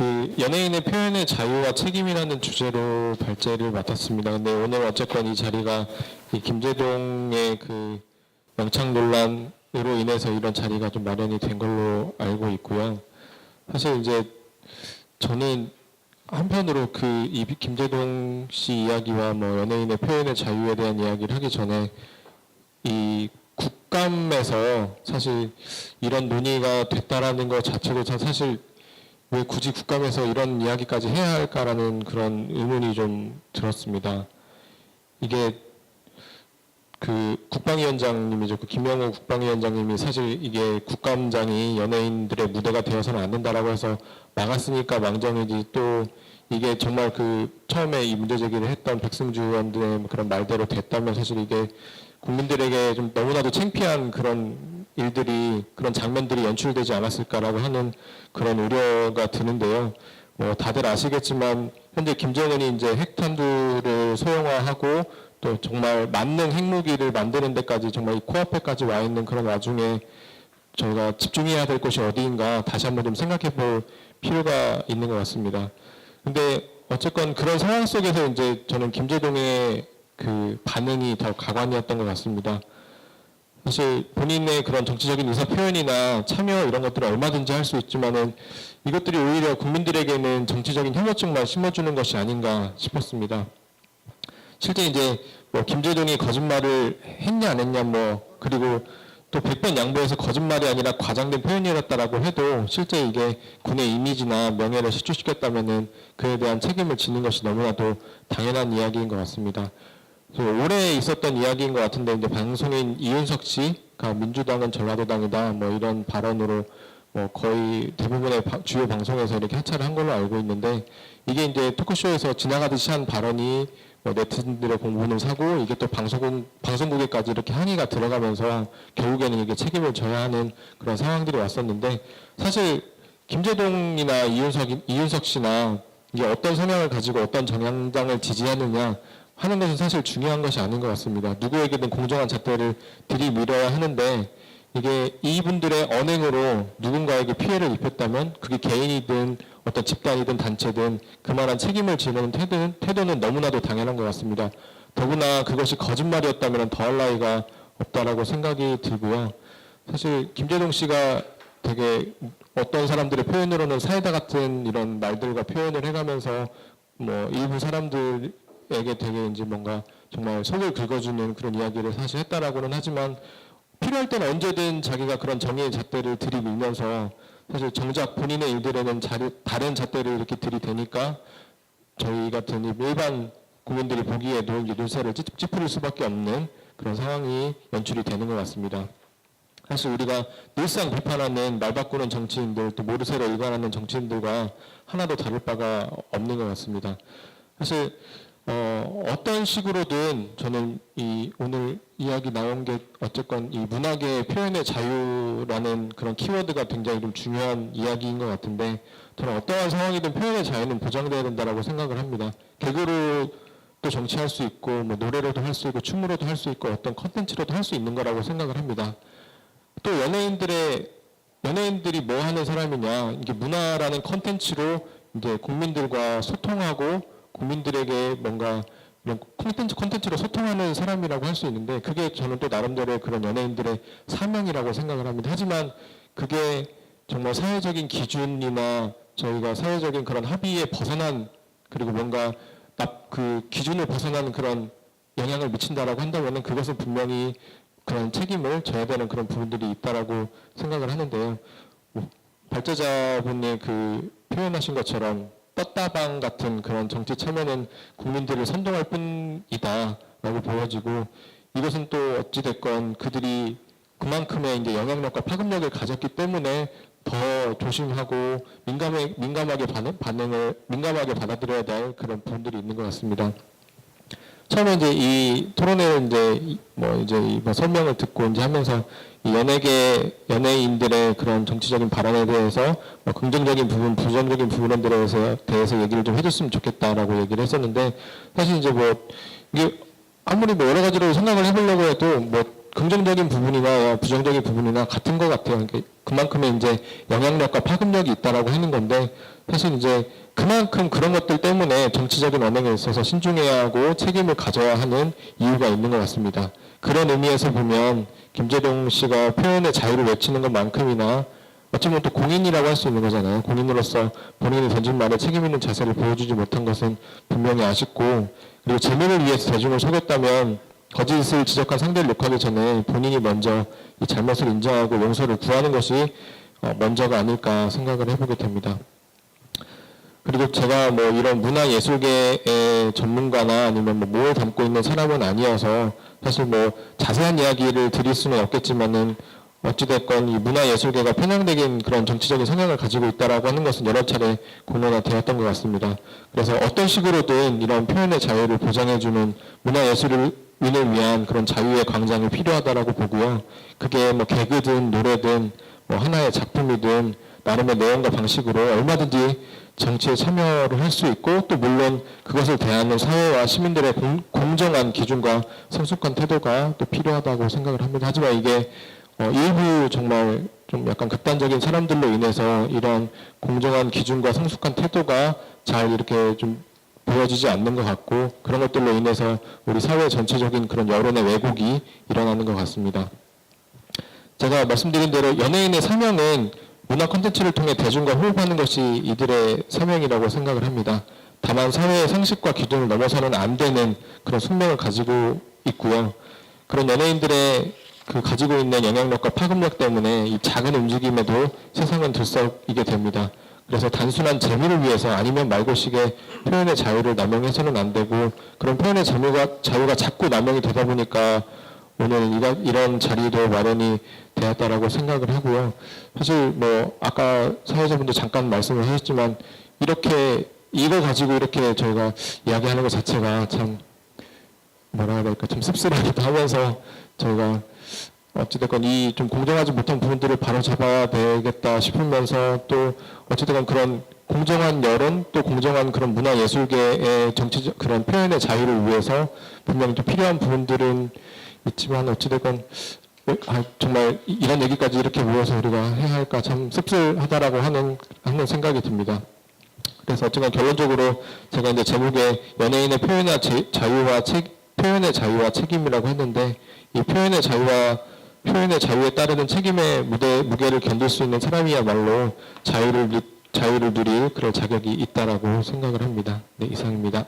그 연예인의 표현의 자유와 책임이라는 주제로 발제를 맡았습니다. 근데 오늘 어쨌건 이 자리가 이 김제동의 그 영창 논란으로 인해서 이런 자리가 좀 마련이 된 걸로 알고 있고요. 사실 이제 저는 한편으로 그 이 김제동 씨 이야기와 뭐 연예인의 표현의 자유에 대한 이야기를 하기 전에 이 국감에서 사실 이런 논의가 됐다라는 것 자체도 사실 왜 굳이 국감에서 이런 이야기까지 해야 할까라는 그런 의문이 좀 들었습니다. 이게 그 국방위원장님이죠. 그 김영호 국방위원장님이 사실 이게 국감장이 연예인들의 무대가 되어서는 안 된다라고 해서 막았으니까 망정이지, 또 이게 정말 그 처음에 이 문제 제기를 했던 백승주 의원들의 그런 말대로 됐다면 사실 이게 국민들에게 좀 너무나도 창피한 그런 일들이, 그런 장면들이 연출되지 않았을까라고 하는 그런 우려가 드는데요. 뭐 다들 아시겠지만 현재 김정은이 이제 핵탄두를 소형화하고 또 정말 만능 핵무기를 만드는 데까지 정말 이 코앞에까지 와 있는 그런 와중에 저희가 집중해야 될 곳이 어디인가 다시 한번 좀 생각해 볼 필요가 있는 것 같습니다. 근데 어쨌건 그런 상황 속에서 이제 저는 김제동의 그 반응이 더 가관이었던 것 같습니다. 사실 본인의 그런 정치적인 의사 표현이나 참여 이런 것들을 얼마든지 할 수 있지만은 이것들이 오히려 국민들에게는 정치적인 혐오증만 심어주는 것이 아닌가 싶었습니다. 실제 이제 뭐 김제동이 거짓말을 했냐 안 했냐 뭐, 그리고 또 100번 양보해서 거짓말이 아니라 과장된 표현이었다라고 해도 실제 이게 군의 이미지나 명예를 실추시켰다면은 그에 대한 책임을 지는 것이 너무나도 당연한 이야기인 것 같습니다. 올해 있었던 이야기인 것 같은데 이제 방송인 이윤석 씨가 민주당은 전라도당이다 뭐 이런 발언으로 뭐 거의 대부분의 주요 방송에서 이렇게 하차를 한 걸로 알고 있는데, 이게 이제 토크쇼에서 지나가듯이 한 발언이 뭐 네티즌들의 공분을 사고 이게 또 방송국에까지 이렇게 항의가 들어가면서 결국에는 이게 책임을 져야 하는 그런 상황들이 왔었는데, 사실 김제동이나 이윤석 씨나 이게 어떤 성향을 가지고 어떤 정당을 지지하느냐 하는 것은 사실 중요한 것이 아닌 것 같습니다. 누구에게든 공정한 잣대를 들이밀어야 하는데, 이게 이분들의 언행으로 누군가에게 피해를 입혔다면 그게 개인이든 어떤 집단이든 단체든 그만한 책임을 지는 태도는 너무나도 당연한 것 같습니다. 더구나 그것이 거짓말이었다면 더할 나위가 없다라고 생각이 들고요. 사실 김제동 씨가 되게 어떤 사람들의 표현으로는 사이다 같은 이런 말들과 표현을 해가면서 뭐 일부 사람들에게 되게 이제 뭔가 정말 속을 긁어주는 그런 이야기를 사실 했다라고는 하지만, 필요할 때는 언제든 자기가 그런 정의의 잣대를 들이밀면서 사실 정작 본인의 일들에는 다른 잣대를 이렇게 들이대니까 저희 같은 일반 국민들이 보기에도 이제 눈살을 찌푸릴 수밖에 없는 그런 상황이 연출이 되는 것 같습니다. 사실 우리가 늘상 비판하는 말 바꾸는 정치인들, 또 모르쇠로 일관하는 정치인들과 하나도 다를 바가 없는 것 같습니다. 사실 어떤 식으로든 저는 이 오늘 이야기 나온 게 어쨌건 이 문학의 표현의 자유라는 그런 키워드가 굉장히 좀 중요한 이야기인 것 같은데, 저는 어떠한 상황이든 표현의 자유는 보장돼야 된다고 생각을 합니다. 개그로도 정치할 수 있고 뭐 노래로도 할 수 있고 춤으로도 할 수 있고 어떤 컨텐츠로도 할 수 있는 거라고 생각을 합니다. 또 연예인들이 뭐 하는 사람이냐, 이게 문화라는 컨텐츠로 이제 국민들과 소통하고 국민들에게 뭔가 이런 콘텐츠로 소통하는 사람이라고 할 수 있는데, 그게 저는 또 나름대로의 그런 연예인들의 사명이라고 생각을 합니다. 하지만 그게 정말 사회적인 기준이나 저희가 사회적인 그런 합의에 벗어난, 그리고 뭔가 그 기준을 벗어난 그런 영향을 미친다라고 한다면은 그것은 분명히 그런 책임을 져야 되는 그런 부분들이 있다라고 생각을 하는데요. 발제자분의 그 표현하신 것처럼 떴다방 같은 그런 정치 참여는 국민들을 선동할 뿐이다라고 보여지고, 이것은 또 어찌됐건 그들이 그만큼의 이제 영향력과 파급력을 가졌기 때문에 더 조심하고 민감하게 받아들여야 될 그런 부분들이 있는 것 같습니다. 처음에 이제 이 토론회를 이제 설명을 듣고 이제 하면서 이 연예인들의 그런 정치적인 발언에 대해서 뭐 긍정적인 부분, 부정적인 부분에 대해서 얘기를 좀 해줬으면 좋겠다라고 얘기를 했었는데, 사실 이제 뭐 이게 아무리 뭐 여러 가지로 생각을 해보려고 해도 뭐 긍정적인 부분이나 부정적인 부분이나 같은 것 같아요. 그만큼의 이제 영향력과 파급력이 있다라고 하는 건데, 사실 이제 그만큼 그런 것들 때문에 정치적인 언행에 있어서 신중해야 하고 책임을 가져야 하는 이유가 있는 것 같습니다. 그런 의미에서 보면 김재동 씨가 표현의 자유를 외치는 것만큼이나 어쩌면 또 공인이라고 할 수 있는 거잖아요. 공인으로서 본인이 던진 말에 책임 있는 자세를 보여주지 못한 것은 분명히 아쉽고, 그리고 재미를 위해서 대중을 속였다면 거짓을 지적한 상대를 욕하기 전에 본인이 먼저 이 잘못을 인정하고 용서를 구하는 것이 먼저가 아닐까 생각을 해보게 됩니다. 그리고 제가 뭐 이런 문화예술계의 전문가나 아니면 뭐 뭐를 담고 있는 사람은 아니어서 사실 뭐 자세한 이야기를 드릴 수는 없겠지만은 어찌됐건 이 문화예술계가 편향되긴 그런 정치적인 성향을 가지고 있다라고 하는 것은 여러 차례 공론화 되었던 것 같습니다. 그래서 어떤 식으로든 이런 표현의 자유를 보장해주는 문화예술인을 위한 그런 자유의 광장이 필요하다라고 보고요. 그게 뭐 개그든 노래든 뭐 하나의 작품이든 나름의 내용과 방식으로 얼마든지 정치에 참여를 할 수 있고, 또 물론 그것을 대하는 사회와 시민들의 공정한 기준과 성숙한 태도가 또 필요하다고 생각을 합니다. 하지만 이게 일부 정말 좀 약간 극단적인 사람들로 인해서 이런 공정한 기준과 성숙한 태도가 잘 이렇게 좀 보여지지 않는 것 같고, 그런 것들로 인해서 우리 사회 전체적인 그런 여론의 왜곡이 일어나는 것 같습니다. 제가 말씀드린 대로 연예인의 사명은 문화 콘텐츠를 통해 대중과 호흡하는 것이 이들의 사명이라고 생각을 합니다. 다만 사회의 상식과 기준을 넘어서는 안 되는 그런 숙명을 가지고 있고요. 그런 연예인들의 그 가지고 있는 영향력과 파급력 때문에 이 작은 움직임에도 세상은 들썩이게 됩니다. 그래서 단순한 재미를 위해서 아니면 말고식의 표현의 자유를 남용해서는 안 되고, 그런 표현의 자유가 자꾸 남용이 되다 보니까 오늘 이런 자리도 마련이 되었다라고 생각을 하고요. 사실 뭐 아까 사회자분도 잠깐 말씀을 하셨지만 이렇게 이거 가지고 이렇게 저희가 이야기하는 것 자체가 참 뭐라 해야 될까, 좀 씁쓸하기도 하면서 저희가 어찌됐건 이 좀 공정하지 못한 부분들을 바로 잡아야 되겠다 싶으면서, 또 어찌됐건 그런 공정한 여론, 또 공정한 그런 문화예술계의 정치적 그런 표현의 자유를 위해서 분명히 또 필요한 부분들은 있지만, 어찌됐건 정말 이런 얘기까지 이렇게 모여서 우리가 해야 할까 참 씁쓸하다라고 하는 생각이 듭니다. 그래서 어쨌든 결론적으로 제가 이제 제목에 연예인의 표현의 자유와 책임이라고 했는데, 이 표현의 자유에 따르는 책임의 무게를 견딜 수 있는 사람이야말로 자유를 누릴 그런 자격이 있다라고 생각을 합니다. 네, 이상입니다.